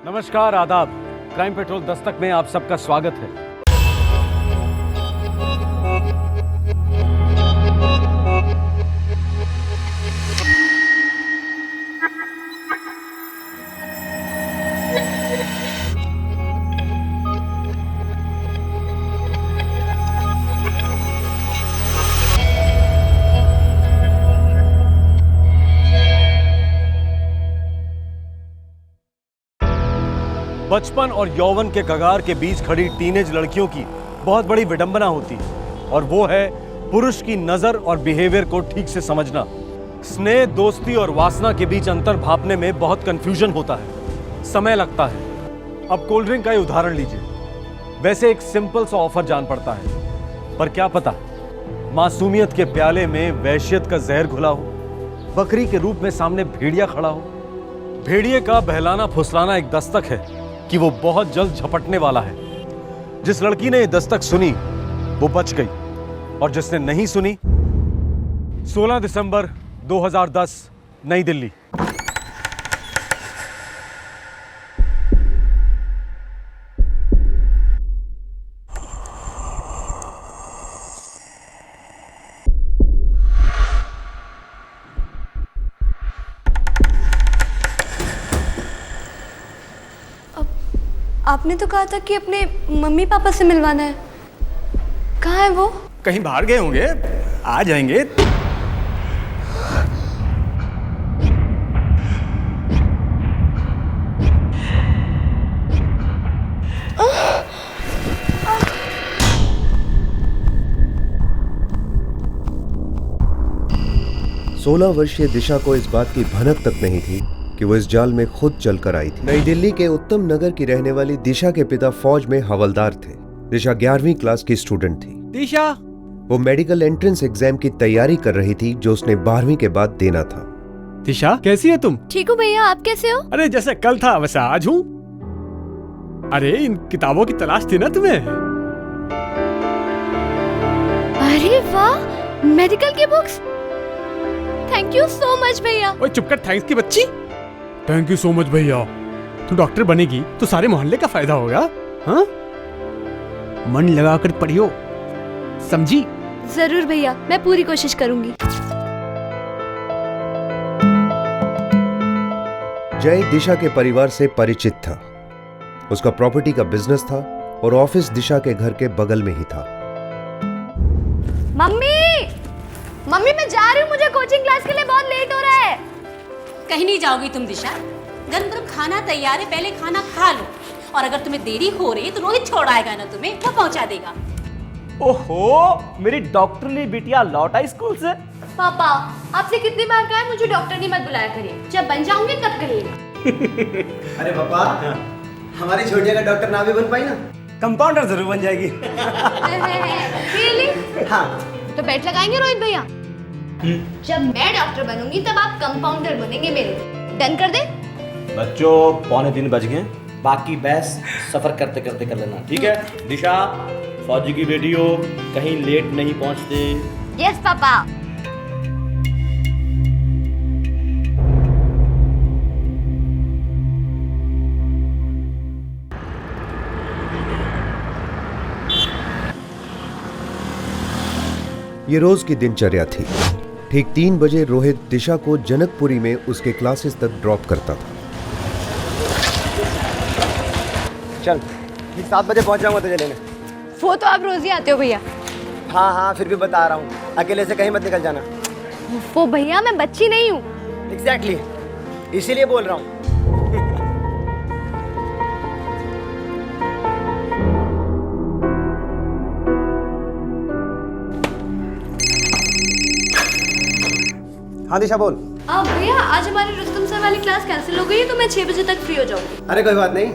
नमस्कार, आदाब। Crime petrol Dastak में आप सबका स्वागत है। बचपन और यौवन के कगार के बीच खड़ी टीनेज लड़कियों की बहुत बड़ी विडंबना होती है और वो है पुरुष की नजर और बिहेवियर को ठीक से समझना। स्नेह, दोस्ती और वासना के बीच अंतर भांपने में बहुत कंफ्यूजन होता है, समय लगता है। अब कोल्ड ड्रिंक का ही उदाहरण लीजिए। वैसे एक सिंपल सा ऑफर जान पड़ता है, पर क्या पता मासूमियत के प्याले में वैश्यत का जहर घुला हो, बकरी के रूप में सामने भेड़िया खड़ा हो। भेड़िए का बहलाना फुसलाना एक दस्तक है कि वो बहुत जल्द झपटने वाला है। जिस लड़की ने ये दस्तक सुनी वो बच गई और जिसने नहीं सुनी, 16 दिसंबर 2010, नई दिल्ली। आपने तो कहा था कि अपने मम्मी पापा से मिलवाना है। कहाँ है वो? कहीं बाहर गए होंगे, आ जाएंगे। सोलह वर्षीय दिशा को इस बात की भनक तक नहीं थी कि वो इस जाल में खुद चलकर आई थी। नई दिल्ली के उत्तम नगर की रहने वाली दिशा के पिता फौज में हवलदार थे। दिशा 11वीं क्लास की स्टूडेंट थी। दिशा, वो मेडिकल एंट्रेंस एग्जाम की तैयारी कर रही थी जो उसने 12वीं के बाद देना था। दिशा कैसी है तुम? ठीक हूँ भैया, आप कैसे हो? अरे जैसे कल था वैसे आज हूँ। अरे इन किताबों की तलाश थी ना तुम्हें? अरे वाह, मेडिकल की books. Thank you so much भैया। ओए चुप कर, थैंक्स की बच्ची। थैंक यू सो मच भैया। तू डॉक्टर बनेगी तो सारे मोहल्ले का फायदा होगा। हाँ, मन लगाकर पढ़ियो, समझी? जरूर भैया, मैं पूरी कोशिश करूंगी। जय दिशा के परिवार से परिचित था। उसका प्रॉपर्टी का बिजनेस था और ऑफिस दिशा के घर के बगल में ही था। मम्मी, मम्मी मैं जा रही हूँ, मुझे कोचिंग क्लास के लिए बहुत लेट हो रहा है। कहीं नहीं जाओगी तुम दिशा। गरम गरम खाना तैयार है, पहले खाना खा लो। और अगर तुम्हें देरी हो रही है तो रोहित छोड़ आएगा ना तुम्हें, वो पहुंचा देगा। ओहो, मेरी डॉक्टरली बिटिया लौट आई स्कूल से। पापा, आपसे कितनी बार कहा है मुझे डॉक्टर नहीं मत बुलाया करिए, जब बन जाऊंगी तब कहिएगा। अरे पापा, हमारी छोटिया का डॉक्टर ना भी बन पाई ना, कंपाउंडर जरूर बन जाएगी। Really? हाँ। तो बेट लगाएंगे रोहित भैया? जब मैं डॉक्टर बनूंगी तब आप कंपाउंडर बनेंगे मेरे। डन कर दे? बच्चों 2:45 बज गए, बाकी बहस सफर करते करते कर लेना, ठीक है? दिशा, फौजी की बेटी हो, कहीं लेट नहीं पहुंचते। Yes papa. ये रोज की दिनचर्या थी। ठीक 3 बजे रोहित दिशा को जनकपुरी में उसके क्लासेस तक ड्रॉप करता था। चल, ठीक 7 बजे पहुंच जाऊंगा तुझे लेने। वो तो आप रोज ही आते हो भैया। हाँ हाँ, फिर भी बता रहा हूँ, अकेले से कहीं मत निकल जाना। वो भैया, मैं बच्ची नहीं हूँ। एग्जैक्टली, इसीलिए बोल रहा हूँ। हाँ दिशा बोल। भैया, आज हमारी रुस्तम सर वाली क्लास कैंसिल हो गई है तो मैं 6 बजे तक फ्री हो जाऊंगी। अरे कोई बात नहीं,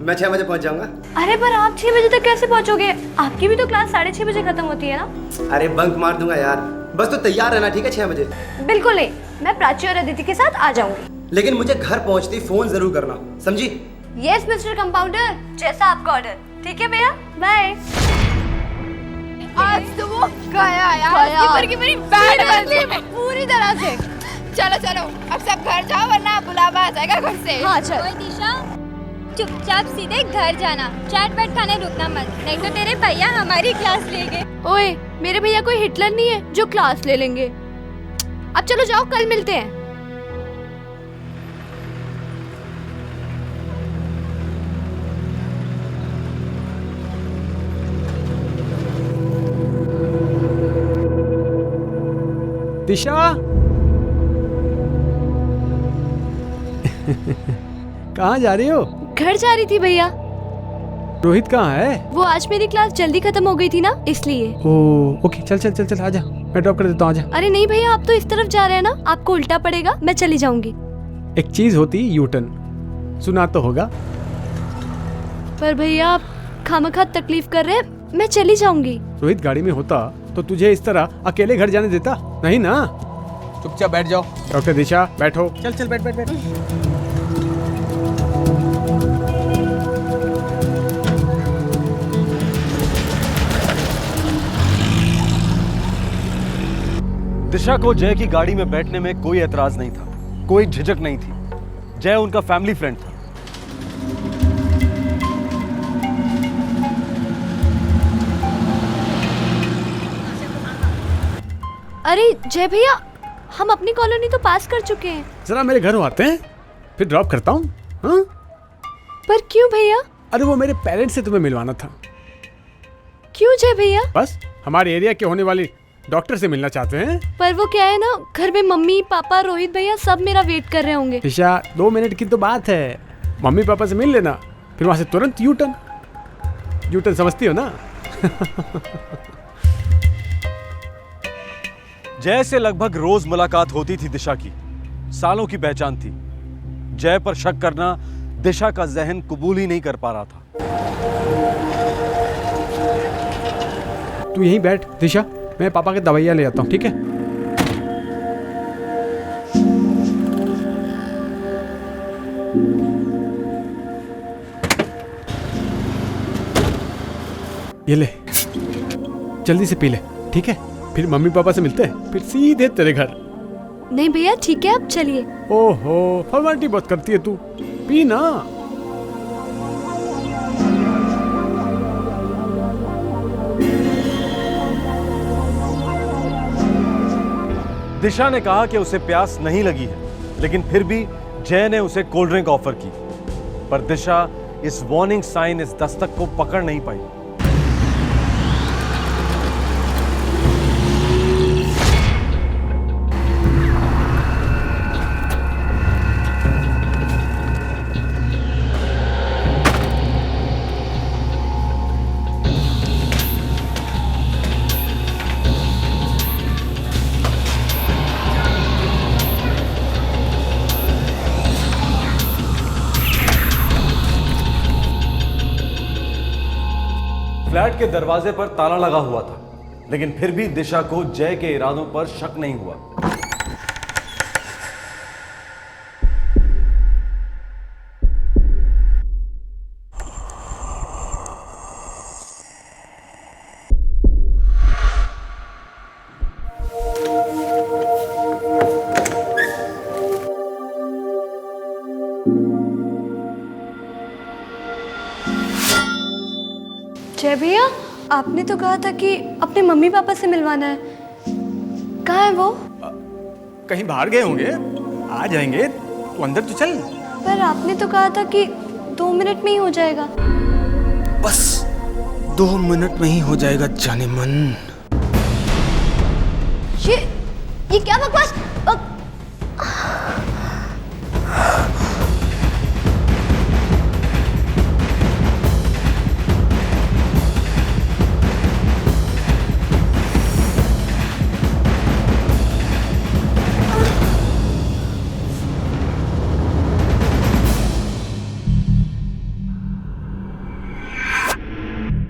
मैं 6 बजे पहुंच जाऊंगा। अरे पर आप 6 बजे तक कैसे पहुंचोगे? आपकी भी तो क्लास 6:30 बजे खत्म होती है ना? अरे बंक मार दूंगा यार, बस तो तैयार रहना, ठीक है? 6 बजे। बिल्कुल नहीं, मैं प्राची और अदिति के साथ आ जाऊंगी। लेकिन मुझे घर पहुंचती फोन जरूर करना, समझी? यस मिस्टर कंपाउंडर, जैसा आपका ऑर्डर। ठीक है भैया, बाय। आज तो वो गया यार, की मेरी बैड बनती पूरी तरह से। चलो चलो अब सब घर जाओ वरना बुलावा आ जाएगा घर से। हाँ चल। दिशा, चुपचाप सीधे घर जाना, चाट बैठ खाने रुकना मत, नहीं तो तेरे भैया हमारी क्लास लेंगे। ओए, मेरे भैया कोई हिटलर नहीं है जो क्लास ले लेंगे। अब चलो जाओ, कल मिलते हैं। दिशा कहाँ जा रही हो? घर जा रही थी भैया। रोहित कहाँ है? वो आज मेरी क्लास जल्दी खत्म हो गई थी ना, इसलिए। ओके, चल चल चल चल, आजा, मैं ड्रॉप कर देता हूँ, आजा। अरे नहीं भैया, आप तो इस तरफ जा रहे हैं ना, आपको उल्टा पड़ेगा, मैं चली जाऊंगी। एक चीज होती यू टर्न, सुना तो होगा। पर भैया आप खामखा तकलीफ कर रहे हैं, मैं चली जाऊंगी। रोहित गाड़ी में होता तो तुझे इस तरह अकेले घर जाने देता? नहीं ना। चुपचाप बैठ जाओ। डॉक्टर दिशा बैठो। चल चल, बैठ बैठ बैठ। दिशा को जय की गाड़ी में बैठने में कोई एतराज नहीं था, कोई झिझक नहीं थी। जय उनका फैमिली फ्रेंड था। अरे जय भैया, हम अपनी कॉलोनी तो पास कर चुके हैं। जरा मेरे घर आते हैं, फिर ड्रॉप करता हूँ। हाँ? पर क्यों भैया? अरे वो मेरे पेरेंट्स से तुम्हें मिलवाना था। क्यों जय भैया? बस हमारे एरिया के होने वाली डॉक्टर से मिलना चाहते हैं। पर वो क्या है ना, घर में मम्मी पापा रोहित भैया सब मेरा वेट कर रहे होंगे। दिशा 2 मिनट की तो बात है, मम्मी पापा से मिल लेना, फिर वहां से तुरंत यू टर्न समझती हो ना? जय से लगभग रोज मुलाकात होती थी दिशा की, सालों की पहचान थी। जय पर शक करना दिशा का जहन कबूल ही नहीं कर पा रहा था। तू यहीं बैठ दिशा, मैं पापा के दवाइयाँ ले आता हूँ, ठीक है? ये ले, जल्दी से पी ले, ठीक है? फिर मम्मी पापा से मिलते हैं, फिर सीधे तेरे घर। नहीं भैया ठीक है, अब चलिए। ओहो, फॉर्मेलिटी बहुत करती है तू, पी ना। दिशा ने कहा कि उसे प्यास नहीं लगी है, लेकिन फिर भी जय ने उसे कोल्ड ड्रिंक ऑफर की। पर दिशा इस वार्निंग साइन, इस दस्तक को पकड़ नहीं पाई। फ्लैट के दरवाजे पर ताला लगा हुआ था, लेकिन फिर भी दिशा को जय के इरादों पर शक नहीं हुआ। जय भैया, आपने तो कहा था कि अपने मम्मी पापा से मिलवाना है, कहाँ है वो? कहीं बाहर गए होंगे, आ जाएंगे, तू अंदर तो चल। पर आपने तो कहा था कि 2 मिनट में ही हो जाएगा। बस 2 मिनट में ही हो जाएगा जाने मन। ये क्या बकवास?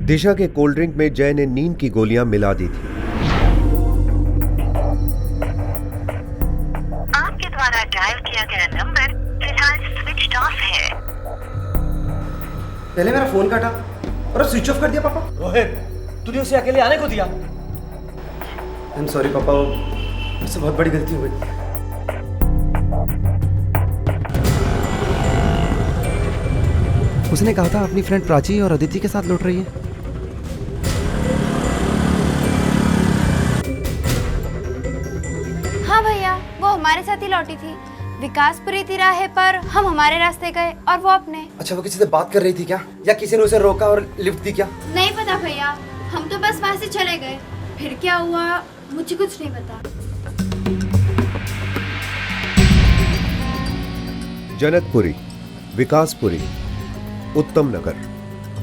दिशा के कोल्ड ड्रिंक में जय ने नींद की गोलियां मिला दी थी। आपके द्वारा डायल किया गया नंबर फिलहाल स्विच ऑफ है। पहले मेरा फोन काटा और स्विच ऑफ कर दिया पापा। रोहित, तूने उसे अकेले आने को दिया? आई एम सॉरी पापा, मुझसे बहुत बड़ी गलती हो गई। उसने कहा था अपनी फ्रेंड प्राची और अदिति के साथ लौट रही है। हाँ भैया, वो हमारे साथ ही लौटी थी। विकासपुरी तिराहे पर हम हमारे रास्ते गए और वो अपने। अच्छा, वो किसी से बात कर रही थी क्या, या किसी ने उसे रोका और लिफ्ट दी क्या? नहीं पता भैया, हम तो बस वहाँ से चले गए। फिर क्या हुआ मुझे कुछ नहीं पता। जनकपुरी, विकासपुरी, उत्तम नगर,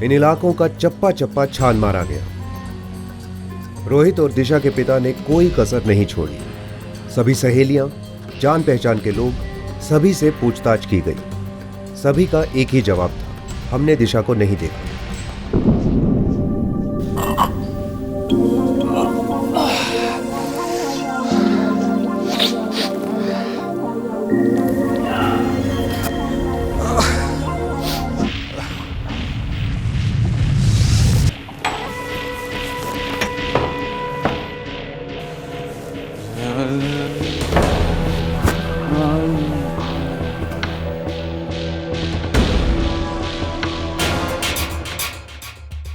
इन इलाकों का चप्पा चप्पा छान मारा गया। रोहित और दिशा के पिता ने कोई कसर नहीं छोड़ी। सभी सहेलियां, जान पहचान के लोग, सभी से पूछताछ की गई। सभी का एक ही जवाब था, हमने दिशा को नहीं देखा।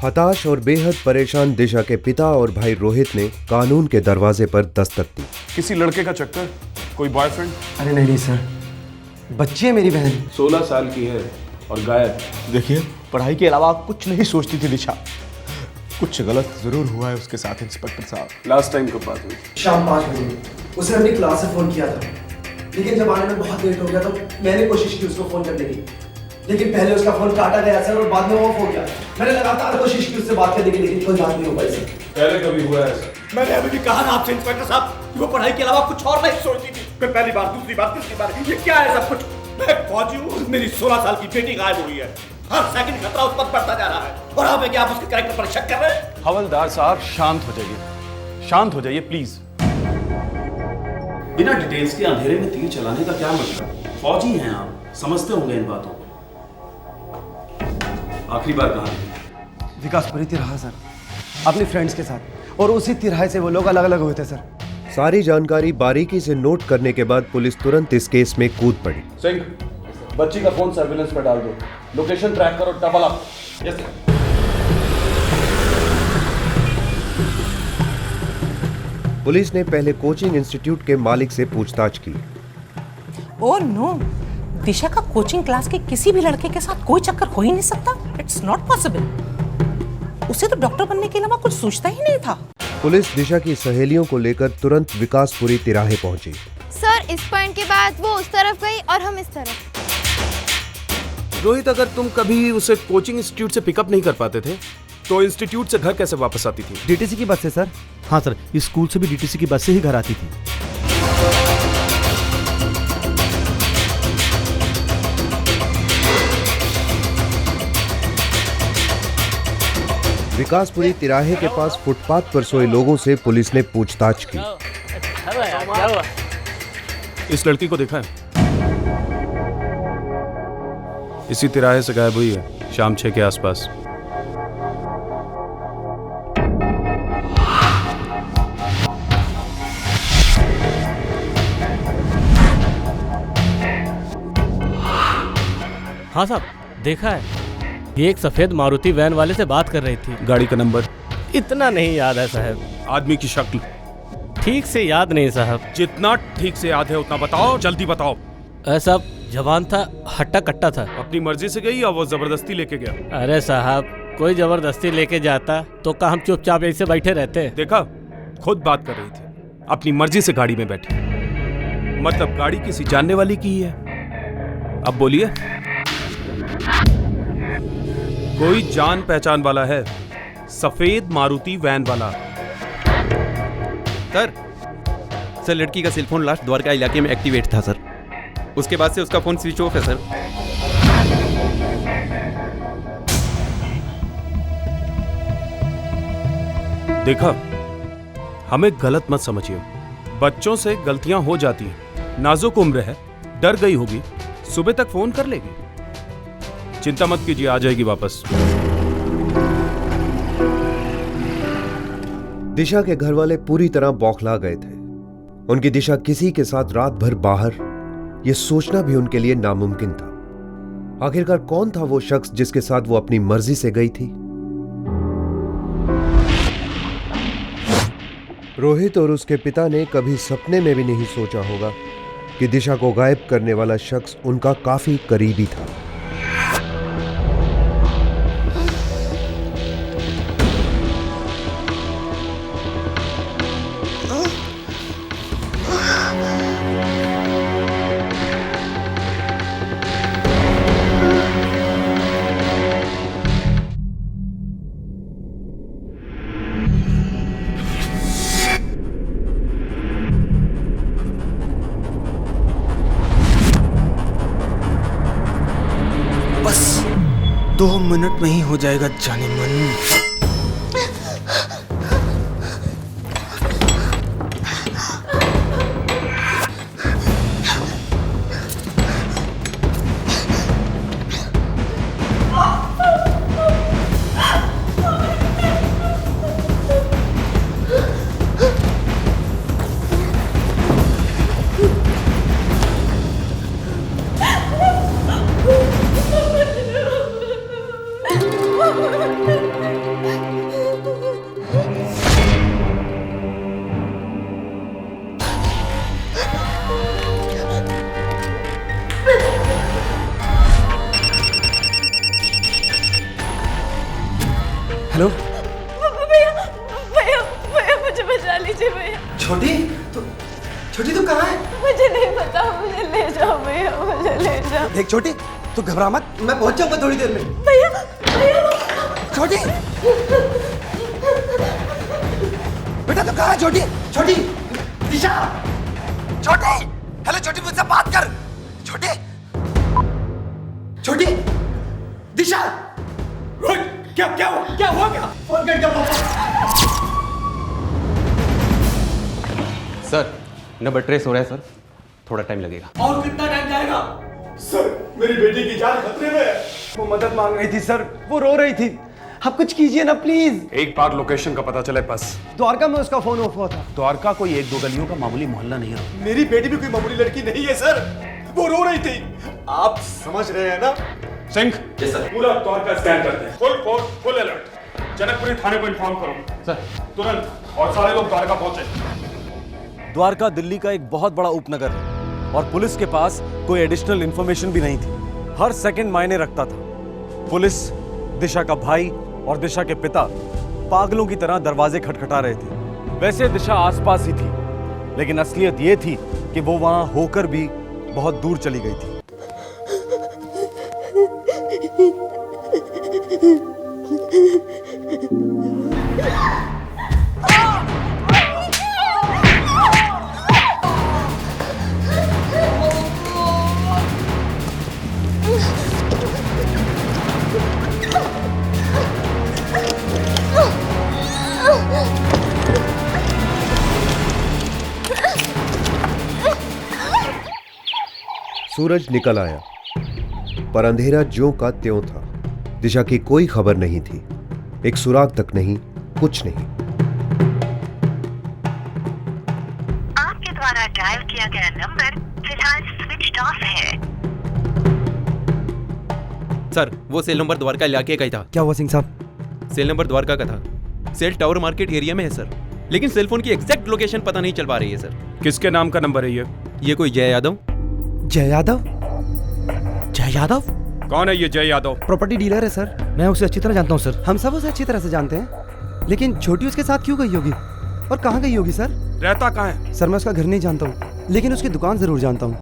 हताश और बेहद परेशान दिशा के पिता और भाई रोहित ने कानून के दरवाजे पर दस्तक दी। किसी लड़के का चक्कर, कोई बॉयफ्रेंड? अरे नहीं सर, बच्ची है मेरी बहन। 16 साल की है और गायब। देखिए, पढ़ाई के अलावा कुछ नहीं सोचती थी दिशा। कुछ गलत जरूर हुआ है उसके साथ इंस्पेक्टर साहब। लास्ट टाइम कब बात हुई? शाम 5 बजे उसने अपनी क्लास से फोन किया था, लेकिन जब आने में बहुत लेट हो गया तो मैंने कोशिश की उसको फोन करने की, लेकिन पहले उसका फोन काटा गया सर और बाद में वो फोन किया। मैंने लगातार कोशिश की उससे बात करने की, लेकिन कोई बात नहीं हो पाई सर। पहले कभी हुआ है ऐसा? मैंने अभी भी कहा ना आपसे इंस्पेक्टर साहब कि वो पढ़ाई के अलावा कुछ और नहीं सोचती थी। मैं पहली बार, दूसरी बार, तीसरी बार, ये क्या है सब कुछ? मैं फौजी हूँ, मेरी 16 साल की बेटी गायब हुई है। हर सेकंड खतरा उस पर बढ़ता जा रहा है, और आप क्या आप उसके कैरेक्टर पर शक कर रहे हैं? हवलदार साहब, शांत हो जाइए, शांत हो जाइए प्लीज। बिना डिटेल्स के अंधेरे में तीर चलाने का क्या मतलब? फौजी हैं आप, समझते होंगे इन बातों को। आखिरी बार कहा? विकासपुरी तिराहा सर, अपनी फ्रेंड्स के साथ, और उसी तिराहे से वो लोग अलग अलग हुए थे सर। सारी जानकारी बारीकी से नोट करने के बाद पुलिस तुरंत इस केस में कूद पड़ी। सिंह, बच्ची का फोन सर्विलेंस पर डाल दो, लोकेशन ट्रैक करो, double up. Yes sir. Police ने पहले कोचिंग इंस्टीट्यूट के मालिक से पूछताछ की। ओह नो, दिशा का कोचिंग क्लास के किसी भी लड़के के साथ कोई चक्कर हो ही नहीं सकता। It's not possible. उसे तो डॉक्टर बनने के अलावा कुछ सोचता ही नहीं था। पुलिस दिशा की सहेलियों को लेकर तुरंत विकासपुरी तिराहे पहुंची। सर, इस पॉइंट के बाद वो उस तरफ गई और हम इस तरफ। रोहित, अगर तुम कभी उसे कोचिंग इंस्टीट्यूट से पिकअप नहीं कर पाते थे तो इंस्टीट्यूट से घर कैसे वापस आती थी? डीटीसी की बस से सर। हाँ सर, इस स्कूल से भी डीटीसी की बस से ही घर आती थी। विकासपुरी तिराहे के पास फुटपाथ पर सोए लोगों से पुलिस ने पूछताछ की। इस लड़की को देखा है? इसी तिराहे से गायब हुई है शाम 6 के आसपास। हाँ साहब, देखा है। ये एक सफेद मारुति वैन वाले से बात कर रही थी। गाड़ी का नंबर? इतना नहीं याद है साहब। आदमी की शक्ल? ठीक से याद नहीं साहब। जितना ठीक से याद है उतना बताओ, जल्दी बताओ। ऐसा जवान था, हट्टा कट्टा था। अपनी मर्जी से गई या वो जबरदस्ती लेके गया? अरे साहब, कोई जबरदस्ती लेके जाता तो क्या हम चुपचाप ऐसे बैठे रहते? देखा, खुद बात कर रही थी, अपनी मर्जी से गाड़ी में बैठी। मतलब गाड़ी किसी जानने वाली की ही है। अब बोलिए, कोई जान पहचान वाला है? सफेद मारुति वैन वाला। सर, लड़की का सेलफोन लास्ट द्वारका इलाके में एक्टिवेट था सर। उसके बाद से उसका फोन स्विच ऑफ है सर। देखा, हमें गलत मत समझिए। बच्चों से गलतियां हो जाती हैं। नाजुक उम्र है, डर गई होगी, सुबह तक फोन कर लेगी। चिंता मत कीजिए, आ जाएगी वापस। दिशा के घर वाले पूरी तरह बौखला गए थे। उनकी दिशा किसी के साथ रात भर बाहर, यह सोचना भी उनके लिए नामुमकिन था। आखिरकार कौन था वो शख्स जिसके साथ वो अपनी मर्जी से गई थी? रोहित और उसके पिता ने कभी सपने में भी नहीं सोचा होगा कि दिशा को गायब करने वाला शख्स उनका काफी करीबी था। बस 2 मिनट में ही हो जाएगा जाने मन। हेलो भैया भैया भैया मुझे बचा लीजिए भैया। छोटी तू कहाँ है? मुझे नहीं पता, मुझे ले जाओ भैया, मुझे ले जाओ। देख छोटी, तू घबरा मत, मैं पहुंच जाऊंगा थोड़ी देर में। भैया भैया छोटी बेटा तू कहाँ है? छोटी दिशा, छोटी हेलो छोटी, मुझसे बात कर। छोटी दिशा, रोहित क्या हुआ? फोन कर क्या? सर नंबर ट्रेस हो रहा है सर, थोड़ा टाइम लगेगा। और कितना टाइम जाएगा? सर मेरी बेटी की जान खतरे में है। वो मदद मांग रही थी सर, वो रो रही थी, आप कुछ कीजिए ना प्लीज। एक बार लोकेशन का पता चले बस। द्वारका में उसका फोन ऑफ हुआ था। द्वारका कोई 1-2 गलियों का मामूली मोहल्ला नहीं है। मेरी बेटी भी कोई मामूली लड़की नहीं है सर, वो रो रही थी, आप समझ रहे हैं ना? सिंह पूरा द्वारका स्कैन करते हैं, full force full alert. Janakpuri थाने को इन्फॉर्म करो सर तुरंत, और सारे लोग द्वारका पहुंचे। द्वारका दिल्ली का एक बहुत बड़ा उपनगर है और पुलिस के पास कोई एडिशनल इंफॉर्मेशन भी नहीं थी। हर सेकंड मायने रखता था। पुलिस, दिशा का भाई और दिशा के पिता पागलों की तरह दरवाजे खटखटा रहे थे। वैसे दिशा आसपास ही थी, लेकिन असलियत यह थी कि वो वहां होकर भी बहुत दूर चली गई थी। सूरज निकल आया, पर अंधेरा ज्यों का त्यों था। दिशा की कोई खबर नहीं थी, एक सुराग तक नहीं, कुछ नहीं। आपके द्वारा डायल किया गया नंबर फिलहाल स्विच ऑफ है। सर वो सेल नंबर द्वारका इलाके का ही था। क्या हुआ सिंह साहब? सेल नंबर द्वारका का था, सेल टावर मार्केट एरिया में है सर, लेकिन सेल फोन की एग्जैक्ट लोकेशन पता नहीं चल पा रही है सर। किसके नाम का नंबर है ये कोई जय यादव? जय यादव कौन है ये जय यादव? प्रॉपर्टी डीलर है सर, मैं उसे अच्छी तरह जानता हूँ सर। हम सब उसे अच्छी तरह से जानते हैं, लेकिन छोटी उसके साथ क्यों गई होगी और कहाँ गई होगी सर? रहता कहाँ है? सर मैं उसका घर नहीं जानता हूँ, लेकिन उसकी दुकान जरूर जानता हूँ।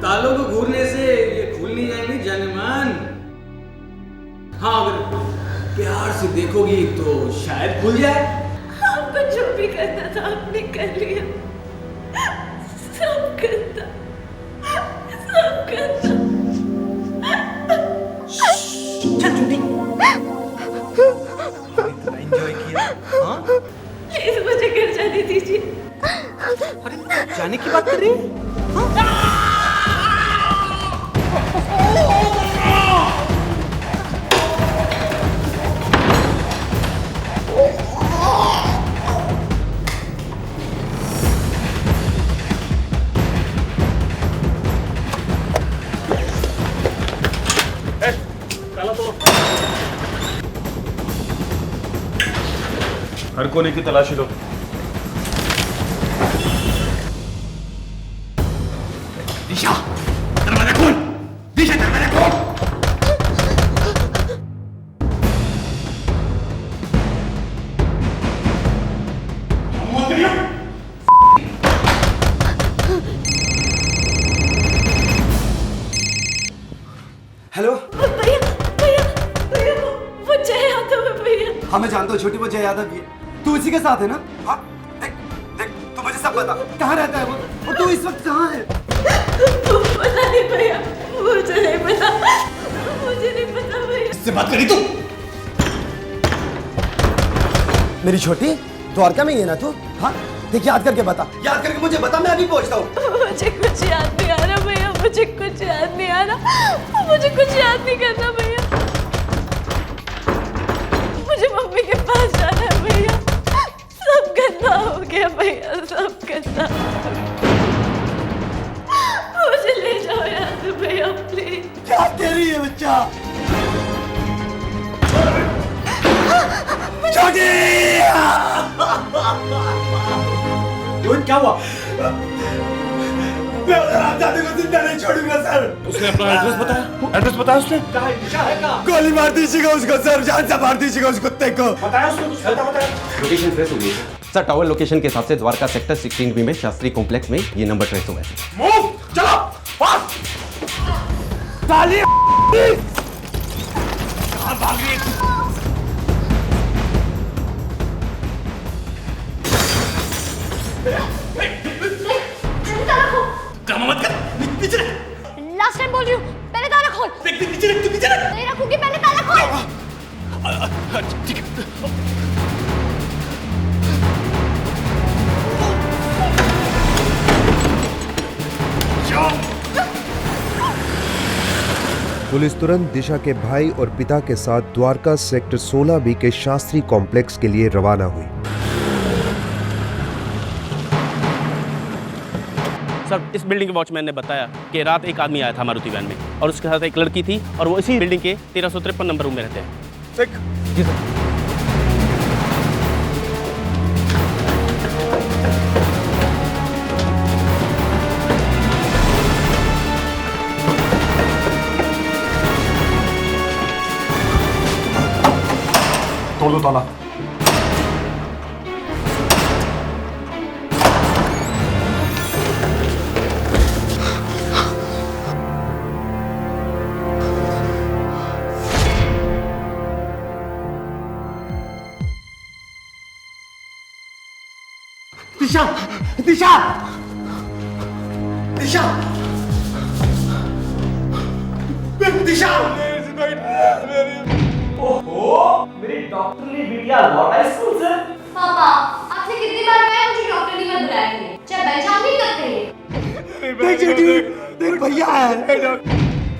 तालों को घूरने से ये खुल नहीं जाएंगे जानेमान। हाँ अगर प्यार से देखोगी तो शायद खुल जाए। आपको जो भी करना था आपने कर लिया, सब करता। जाने की बात कर रही है? हर कोने की तलाशी लो। दिशा, दरवाजा खोल। दिशा, दरवाजा खोल। हेलो भैया भैया भैया वो जय यादव है भैया। हाँ मैं जानता हूँ छोटी, वो जय यादव भी है। तू इसी के साथ है ना? हाँ देख देख, तू मुझे सब बता, कहाँ रहता है वो, और तू इस वक्त कहाँ है? पता नहीं भैया, मुझे नहीं पता, मुझे नहीं पता भैया। इससे बात करी तू? मेरी छोटी, द्वारका में ही है ना तू? हाँ देख, याद करके बता, याद करके मुझे बता, मैं अभी पहुंचता हूँ। मुझे कुछ याद नहीं आ रहा भैया, मुझे कुछ याद नहीं आ रहा, मुझे कुछ याद नहीं करना भैया। मुझे मम्मी के पास जाना है भैया, सब गंदा हो गया भैया, सब गंदा। मुझे ले जाओ यहाँ से भैया प्लीज। क्या कह रही है बच्चा? छोटी! क्या हुआ? मैं उधर आप जाते को जिंदा नहीं छोड़ूंगा सर। उसने अपना एड्रेस बताया? एड्रेस बताया उसने? कहाँ है? दिशा है कहाँ? गोली मार दीजिएगा उसको सर, जान से मार दीजिएगा उस कुत्ते को। बताया उसने कुछ? बताया। लोकेशन ट्रेस हो गई है सर। टावर लोकेशन के हिसाब से द्वारका सेक्टर 16B में शास्त्री कॉम्प्लेक्स में ये नंबर ट्रेस हुआ है। मूव, चलो, फास्ट। ताली। कहाँ भाग रही है? ड्रामा मत कर, नीचे रख। लास्ट टाइम बोल रही हूँ, पहले ताला खोल। देख देख, नीचे रख, तू नीचे रख। नहीं रखूंगी, पहले ताला खोल। ठीक है। पुलिस तुरंत दिशा के भाई और पिता के साथ द्वारका सेक्टर 16B के शास्त्री कॉम्प्लेक्स के लिए रवाना हुई। सर, इस बिल्डिंग के वॉचमैन ने बताया कि रात एक आदमी आया था मारुति वैन में और उसके साथ एक लड़की थी और वो इसी बिल्डिंग के 1353 नंबर रूम में रहते हैं। जी सर। तोड़ दो ताला। दिशा, दिशा, दिशा, दिशा। ओहो, मेरी डॉक्टरली बिटिया लौटा है स्कूल से। पापा, आपसे कितनी बार कहा मुझे डॉक्टर नहीं मत बुलाया करिए, चाहे पहचान नहीं करते हैं। देख छोटी, देख भैया है।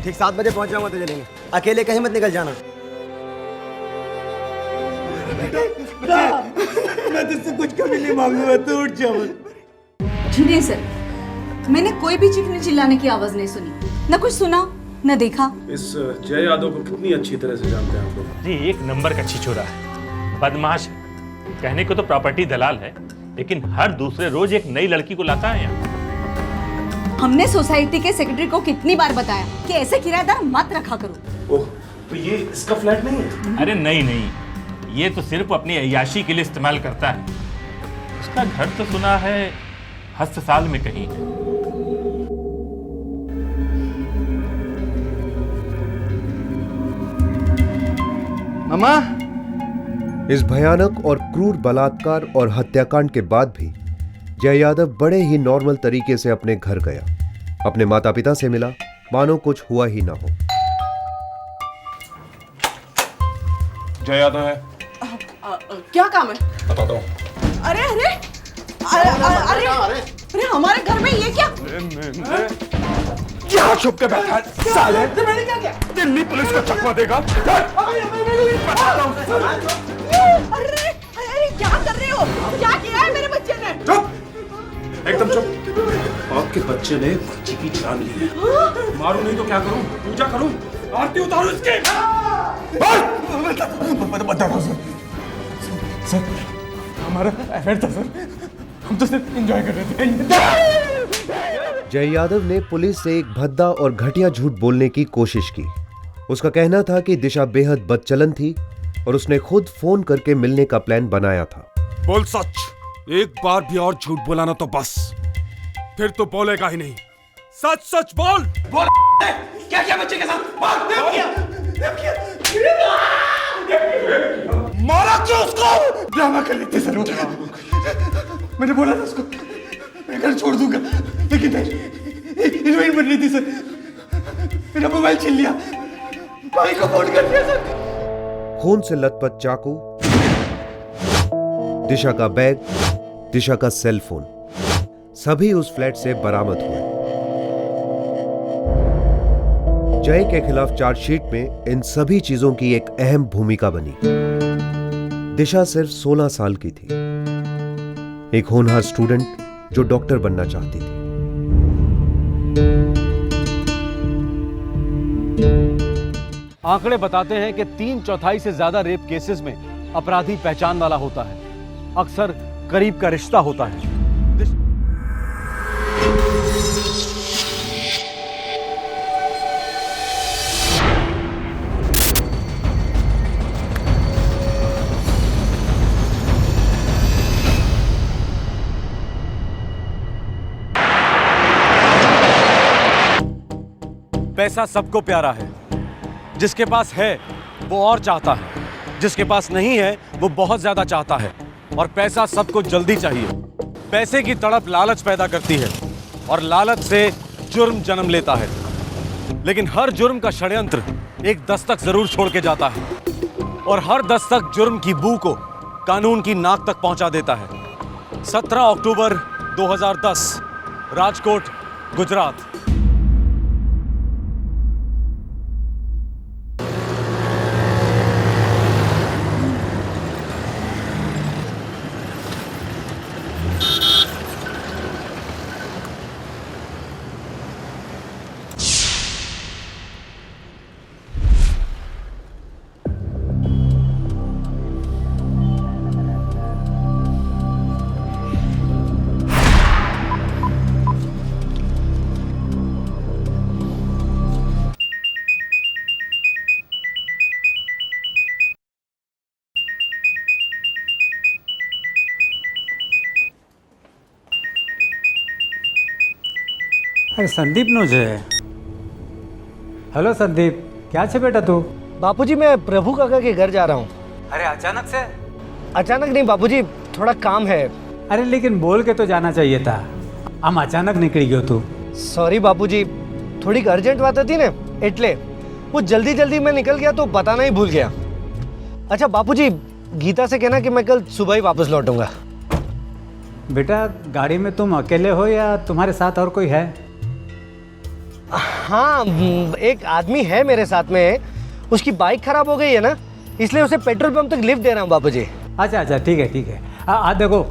ठीक 7 बजे पहुंच जाऊंगा तो चलेंगे, अकेले कहीं मत निकल जाना। मैं तुझसे कुछ कभी नहीं मांगूंगा, तू उठ जा। जी नहीं सर, मैंने कोई भी चीखने चिल्लाने की आवाज नहीं सुनी, न कुछ सुना न देखा। इस जय यादव को कितनी अच्छी तरह से जानते हैं आप लोग? जी, एक नंबर का छिछोरा है, बदमाश है। कहने को तो प्रॉपर्टी दलाल है, लेकिन हर दूसरे रोज एक नई लड़की को लाता है यहाँ। हमने सोसाइटी के सेक्रेटरी को कितनी बार बताया कि ऐसे किराएदार मत रखा करो। ओह, तो ये इसका फ्लैट नहीं है? अरे नहीं, ये तो सिर्फ अपनी अय्याशी के लिए इस्तेमाल करता है। उसका घर तो सुना है हस्तसाल में कहीं है। अम्मा, इस भयानक और क्रूर बलात्कार और हत्याकांड के बाद भी जय यादव बड़े ही नॉर्मल तरीके से अपने घर गया, अपने माता पिता से मिला, मानो कुछ हुआ ही ना हो। जय यादव है। क्या काम है? बताता हूँ। अरे अरे अरे अरे अरे हमारे घर में ये क्या? यहाँ छुप के बैठा है साले। मैंने क्या किया? दिल्ली पुलिस को चकमा देगा। अरे क्या कर रहे हो? क्या किया है मेरे बच्चे ने? चुप, एकदम चुप। आपके बच्चे ने बच्ची की जान ली है। मारूं नहीं तो क्या करूं? पूजा करूं? आरती उतारूं इसके? बताओ सर, हमारा अफेयर था सर, हम तो सिर्फ एंजॉय कर रहे थे। जय यादव ने पुलिस से एक भद्दा और घटिया झूठ बोलने की कोशिश की। उसका कहना था कि दिशा बेहद बदचलन थी और उसने खुद फोन करके मिलने का प्लान बनाया था। बोल सच, एक बार भी और झूठ बोला ना तो बस, फिर तो बोलेगा ही नहीं। सच सच बोल। बोल क्या किया बच्चे के साथ? मारा क्यों उसको? ड्रामा कर लेते सर। मैंने बोला था उसको मैं घर छोड़ दूंगा, लेकिन नहीं, हीरोइन बन रही थी सर। मेरा मोबाइल छीन लिया, भाई को फोन कर दिया सर। खून से लथपथ चाकू, दिशा का बैग, दिशा का सेल फोन, सभी उस फ्लैट से बरामद हुए। जय के खिलाफ चार्जशीट में इन सभी चीजों की एक अहम भूमिका बनी। दिशा सिर्फ 16 साल की थी, एक होनहार स्टूडेंट जो डॉक्टर बनना चाहती थी। आंकड़े बताते हैं कि 3/4 से ज्यादा रेप केसेस में अपराधी पहचान वाला होता है, अक्सर करीब का रिश्ता होता है। पैसा सबको प्यारा है, जिसके पास है वो और चाहता है, जिसके पास नहीं है वो बहुत ज्यादा चाहता है। और पैसा सबको जल्दी चाहिए। पैसे की तड़प लालच पैदा करती है और लालच से जुर्म जन्म लेता है। लेकिन हर जुर्म का षड्यंत्र एक दस्तक जरूर छोड़ के जाता है, और हर दस्तक जुर्म की बू को कानून की नाक तक पहुंचा देता है। 17 अक्टूबर 2010, राजकोट, गुजरात। अरे संदीप नो છે। हेलो संदीप, क्या છે बेटा तू? बापूजी मैं प्रभु काका के घर जा रहा हूँ। अरे अचानक से? अचानक नहीं बापूजी, थोड़ा काम है। अरे लेकिन बोल के तो जाना चाहिए था, हम अचानक निकली गयो तू। सॉरी बापूजी, थोड़ी अर्जेंट बात थी ना, એટલે वो जल्दी जल्दी मैं निकल गया तो बताना ही भूल गया। अच्छा बापूजी, गीता से कहना कि मैं कल सुबह ही वापस लौटूंगा। बेटा गाड़ी में तुम अकेले हो या तुम्हारे साथ और कोई है? हाँ, एक आदमी है मेरे साथ में, उसकी बाइक खराब हो गई है ना, इसलिए उसे पेट्रोल पंप तक लिफ्ट दे रहा हूँ बापूजी। अच्छा अच्छा, ठीक है ठीक है। देखो,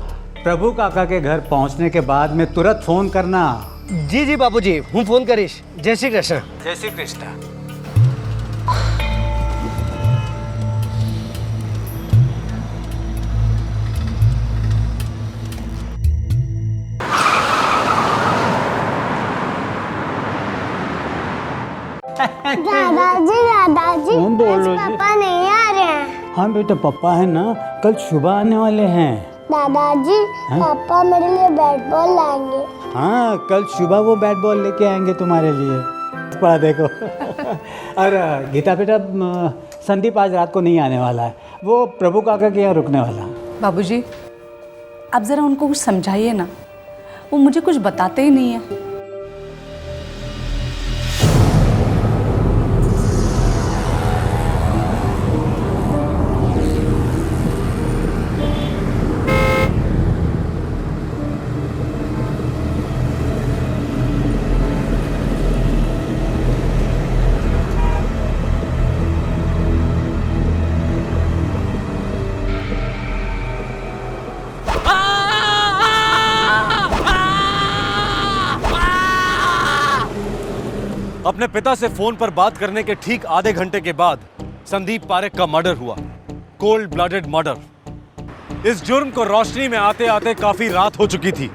प्रभु काका के घर पहुंचने के बाद में तुरंत फोन करना। जी जी बापूजी, हूँ फोन करीश। जय श्री कृष्ण। जय श्री कृष्ण। दादाजी दादाजी, कौन बोल रहे हो जी? पापा नहीं आ रहे हैं। हाँ बेटा, पापा है ना, कल सुबह आने वाले हैं। दादाजी, हाँ? पापा मेरे लिए बैट बॉल लाएंगे। हाँ, कल सुबह वो बैट बॉल लेके आएंगे तुम्हारे लिए। पढ़ा देखो। और गीता बेटा, संदीप आज रात को नहीं आने वाला है, वो प्रभु काका के यहाँ रुकने वाला। बाबूजी, आप ज़रा उनको कुछ समझाइए ना, वो मुझे कुछ बताते ही नहीं है। अपने पिता से फोन पर बात करने के ठीक आधे घंटे के बाद संदीप पारेख का मर्डर हुआ। Cold blooded murder. इस जुर्म को रोशनी में आते आते काफी रात हो चुकी थी।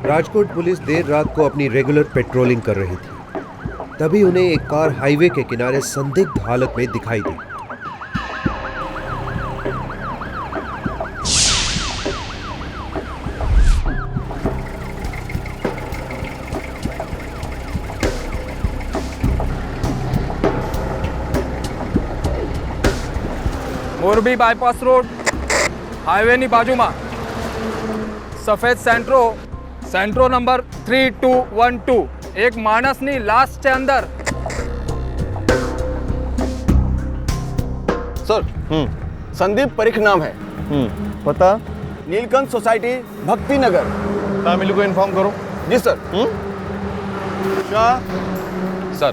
राजकोट पुलिस देर रात को अपनी रेगुलर पेट्रोलिंग कर रही थी। तभी उन्हें एक कार हाईवे के किनारे संदिग्ध हालत में दिखाई दी। મોરબી બાયપાસ રોડ હાઈવેની બાજુમાં સફેદ સેન્ટ્રો નંબર 3212 એક માણસની લાશ છે અંદર। सर संदीप पारेख नाम है। पता नीलकंठ सोसाइटी भक्ति नगर। फैमिली को इन्फॉर्म करो। जी सर। सर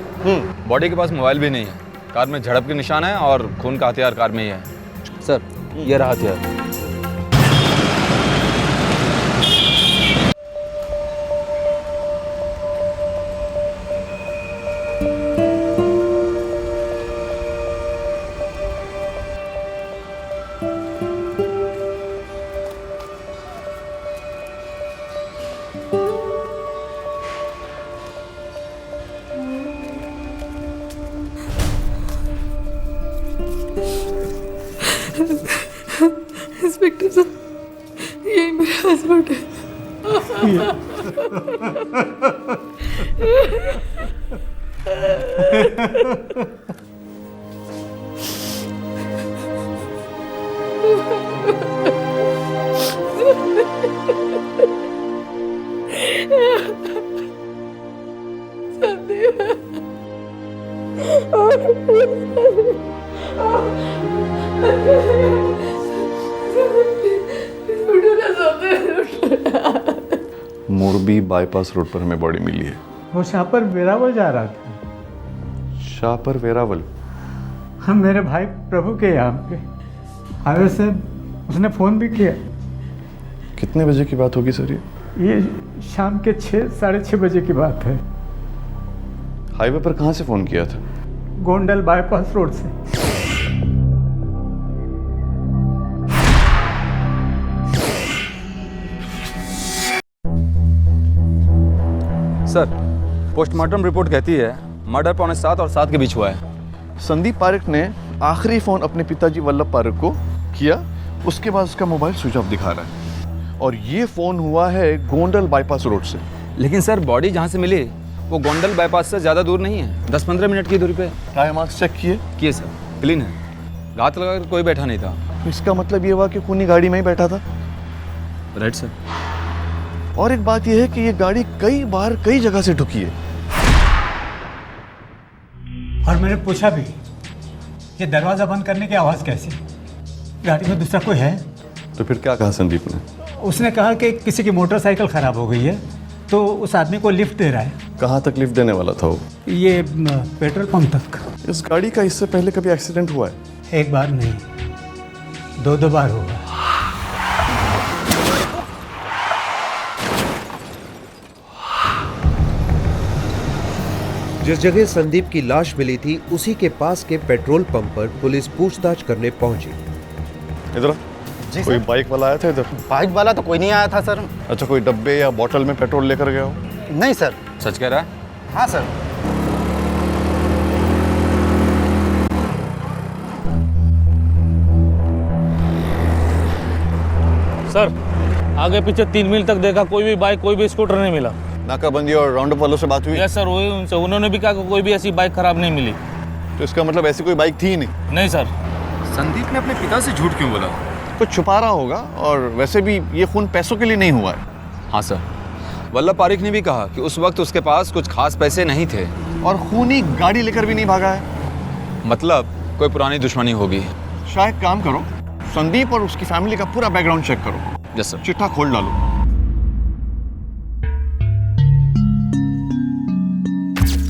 बॉडी के पास मोबाइल भी नहीं है। कार में झड़प के निशान है और खून का हथियार कार में ही है। सर ये रहा हथियार। इंस्पेक्टर साहब यही मेरा हस्बैंड मोरबी बाईपास रोड पर हमें बॉडी मिली है। वो शाहपुर वेरावल जा रहा था। शाहपुर वेरावल? हम मेरे भाई प्रभु के यहाँ पे हाईवे से उसने फ़ोन भी किया। कितने बजे की बात होगी सर ये शाम के 6-6:30 बजे की बात है। हाईवे पर कहाँ से फ़ोन किया था? गोंडल बाईपास रोड से। सर पोस्टमार्टम रिपोर्ट कहती है मर्डर 7:45 और 7 के बीच हुआ है। संदीप पारेख ने आखिरी फ़ोन अपने पिताजी वल्लभ पारेख को किया, उसके बाद उसका मोबाइल स्विच ऑफ दिखा रहा है और ये फ़ोन हुआ है गोंडल बाईपास रोड से। लेकिन सर बॉडी जहाँ से मिली वो गोंडल बाईपास से ज़्यादा दूर नहीं है, 10-15 मिनट की दूरी पे। टायर मार्क्स चेक किए सर, क्लीन है। रात लगाकर कोई बैठा नहीं था। तो इसका मतलब ये हुआ कि खूनी गाड़ी में ही बैठा था। Right sir. और एक बात यह है कि ये गाड़ी कई बार कई जगह से ठुकी है। और मैंने पूछा भी ये दरवाज़ा बंद करने की आवाज़ कैसी? गाड़ी में दूसरा कोई है? तो फिर क्या कहा संदीप ने? उसने कहा कि किसी की मोटरसाइकिल ख़राब हो गई है तो उस आदमी को लिफ्ट दे रहा है। कहाँ तक लिफ्ट देने वाला था वो? ये पेट्रोल पंप तक। इस गाड़ी का इससे पहले कभी एक्सीडेंट हुआ है? एक बार नहीं, 2 बार हुआ। जिस जगह संदीप की लाश मिली थी उसी के पास के पेट्रोल पंप पर पुलिस पूछताछ करने पहुंची। इधर कोई बाइक वाला आया था इधर? बाइक वाला तो कोई नहीं आया था सर। अच्छा, कोई डब्बे या बोतल में पेट्रोल लेकर गया हो? नहीं सर। सच कह रहा है? हाँ सर। सर आगे पीछे 3 मील तक देखा, कोई भी बाइक कोई भी स्कूटर नहीं मिला। नाकाबंदी और राउंड अप वालों से बात हुई? यस सर, वही उनसे, उन्होंने भी कहा कि कोई भी ऐसी बाइक खराब नहीं मिली। तो इसका मतलब ऐसी कोई बाइक थी ही नहीं? नहीं सर। संदीप ने अपने पिता से झूठ क्यों बोला? कुछ छुपा रहा होगा, और वैसे भी ये खून पैसों के लिए नहीं हुआ है। हाँ सर, वल्लभ पारेख ने भी कहा कि उस वक्त उसके पास कुछ खास पैसे नहीं थे। और खूनी गाड़ी लेकर भी नहीं भागा है। मतलब कोई पुरानी दुश्मनी होगी। शायद काम करो, संदीप और उसकी फैमिली का पूरा बैकग्राउंड चेक करो। Yes sir. चिट्ठा खोल डालो।